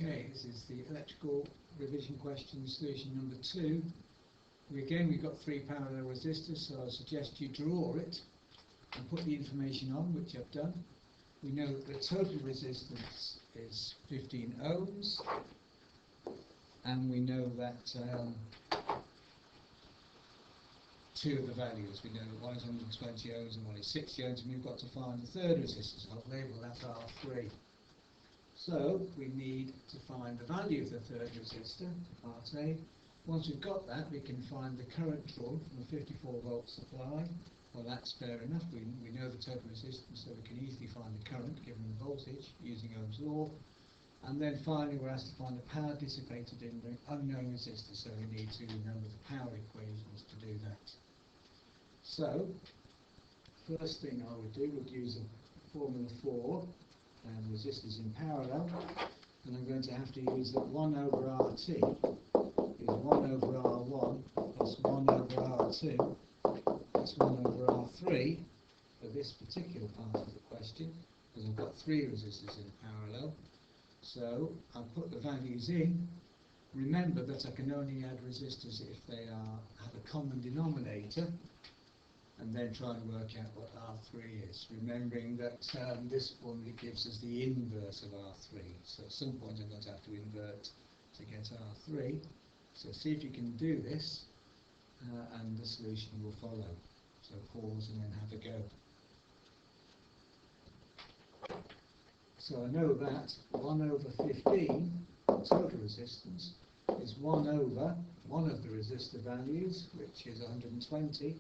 Okay, this is the electrical revision question solution number 2. We've got 3 parallel resistors, so I suggest you draw it and put the information on, which I've done. We know that the total resistance is 15 ohms, and we know that 2 of the values. We know that one is 120 ohms and one is 60 ohms, and we've got to find the third resistance. I'll label that R3. So we need to find the value of the third resistor, part A. Once we've got that, we can find the current drawn from a 54 volt supply. Well, that's fair enough. We know the total resistance, so we can easily find the current given the voltage using Ohm's law. And then finally, we're asked to find the power dissipated in the unknown resistor, so we need to remember the power equations to do that. So, first thing I would do would use a formula 4. And resistors in parallel, and I'm going to have to use that 1 over RT is 1 over R1 plus 1 over R2 plus 1 over R3 for this particular part of the question, because I've got 3 resistors in parallel. So I'll put the values in. Remember that I can only add resistors if they have a common denominator, and then try and work out what R3 is, remembering that this formula gives us the inverse of R3. So at some point I'm going to have to invert to get R3. So see if you can do this, and the solution will follow. So pause and then have a go. So I know that 1 over 15, total resistance, is 1 over one of the resistor values, which is 120,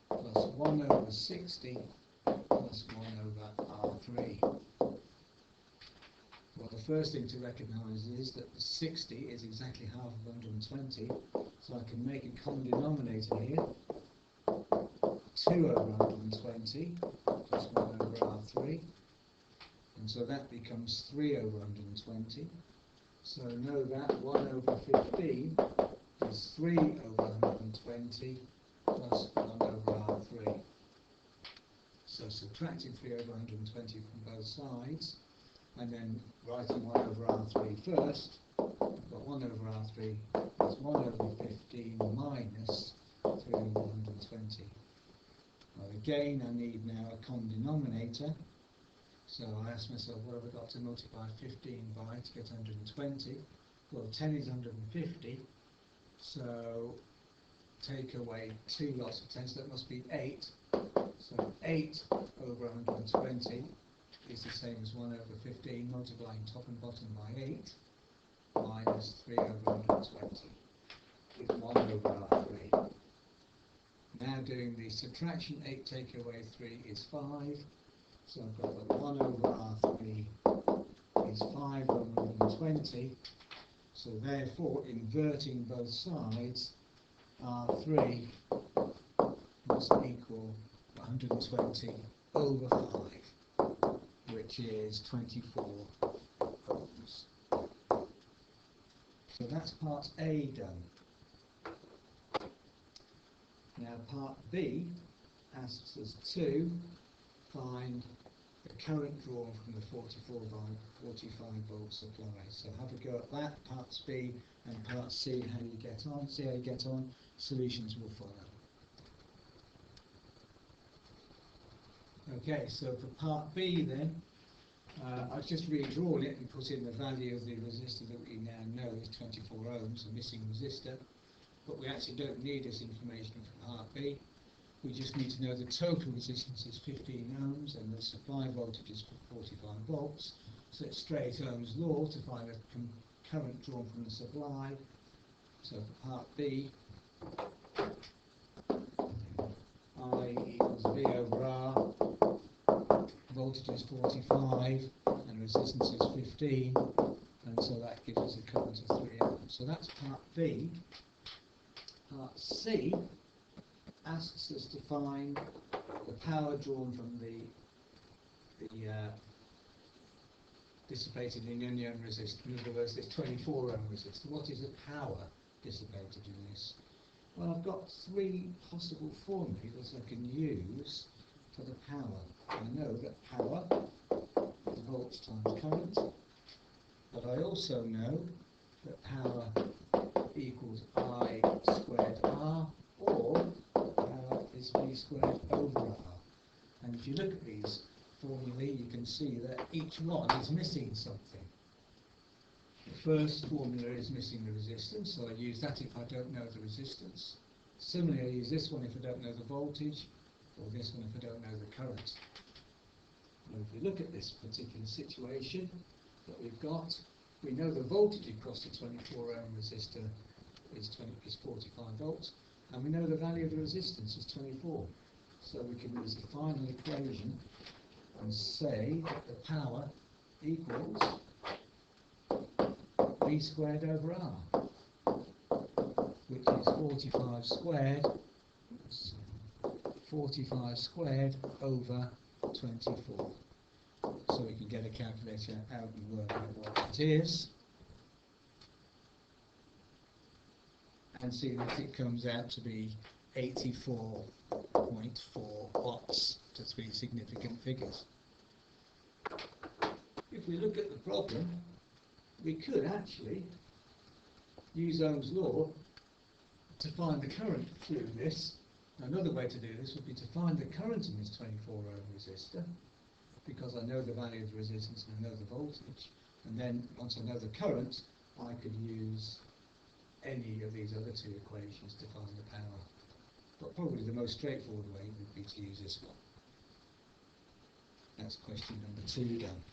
plus 1 over 60 plus 1 over R3. Well, the first thing to recognise is that the 60 is exactly half of 120, so I can make a common denominator here. 2 over 120 plus 1 over R3, and so that becomes 3 over 120. So know that 1 over 15 is 3 over 120 plus 1 over R3. So subtracting 3 over 120 from both sides, and then writing 1 over R3 first, I've got 1 over R3 plus 1 over 15 minus 3 over 120. Well, again, I need now a common denominator. So I ask myself, what have I got to multiply 15 by to get 120? Well, 10 is 150, so take away 2 lots of 10, so that must be 8. So 8 over 120 is the same as 1 over 15, multiplying top and bottom by 8, minus 3 over 120 is 1 over R3. Now doing the subtraction, 8 take away 3 is 5. So I've got that 1 over R3 is 5 over 120. So therefore, inverting both sides, R3 must equal 120 over 5, which is 24 ohms. So that's part A done. Now part B asks us to find the current drawn from the 45 volt supply. So have a go at that, parts B and part C, how you get on. See how you get on, solutions will follow. Okay, so for part B then, I've just redrawn it and put in the value of the resistor that we now know is 24 ohms, a missing resistor, but we actually don't need this information for part B. We just need to know the total resistance is 15 ohms and the supply voltage is 45 volts. So it's straight Ohm's law to find a current drawn from the supply. So for part B, I equals V over R, voltage is 45 and resistance is 15, and so that gives us a current of 3 ohms. So that's part B. Part C asks us to find the power drawn from the dissipated in unknown resistor. In other words, this 24 ohm resistor. What is the power dissipated in this? Well, I've got 3 possible formulas I can use for the power. I know that power is volts times current, but I also know that power equals I squared R, or power is V squared over R. And if you look at these formulae, you can see that each one is missing something. The first formula is missing the resistance, so I use that if I don't know the resistance. Similarly, I use this one if I don't know the voltage, or this one if I don't know the current. And if we look at this particular situation that we've got, we know the voltage across the 24 ohm resistor is 45 volts, and we know the value of the resistance is 24. So we can use the final equation and say that the power equals V squared over R, which is 45 squared over 24. So we can get a calculator out and work out what it is, and see that it comes out to be 84.4 watts to three significant figures. If we look at the problem, we could actually use Ohm's law to find the current through this. Another way to do this would be to find the current in this 24 ohm resistor, because I know the value of the resistance and I know the voltage, and then once I know the current, I could use any of these other two equations to find the power. But probably the most straightforward way would be to use this one. That's question number 2 done.